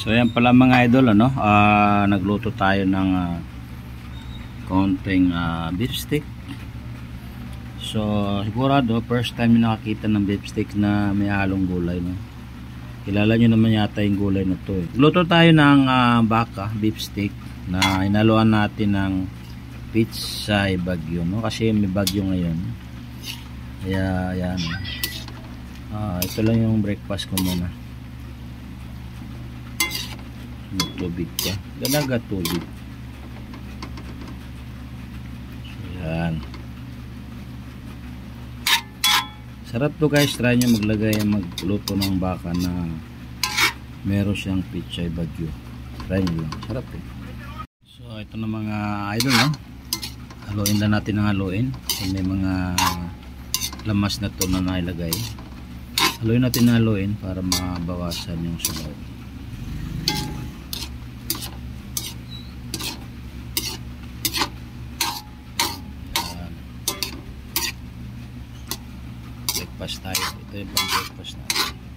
So yan pala mga idol, ano, nagluto tayo ng konting beef steak. So sigurado first time yung nakakita ng beef steak na may halong gulay, no? Kilala nyo naman yata yung gulay na to, eh. Luto tayo ng baka beef steak na inaluan natin ng pizza bagyo, no? Kasi may bagyo ngayon. Kaya yan, ito lang yung breakfast ko muna. Tubig ka, ganaga tubig. So, yan. Sarap to guys, try nyo magluto ng baka na meron siyang pizza bagyo. Try nyo lang, sarap eh. So ito na mga idol, no? Haluin na natin ng haluin. So, may mga lamas na to na nailagay. Haluin natin ng haluin para mabawasan yung sabaw. Breakfast tayo. Ito yung pang breakfast natin.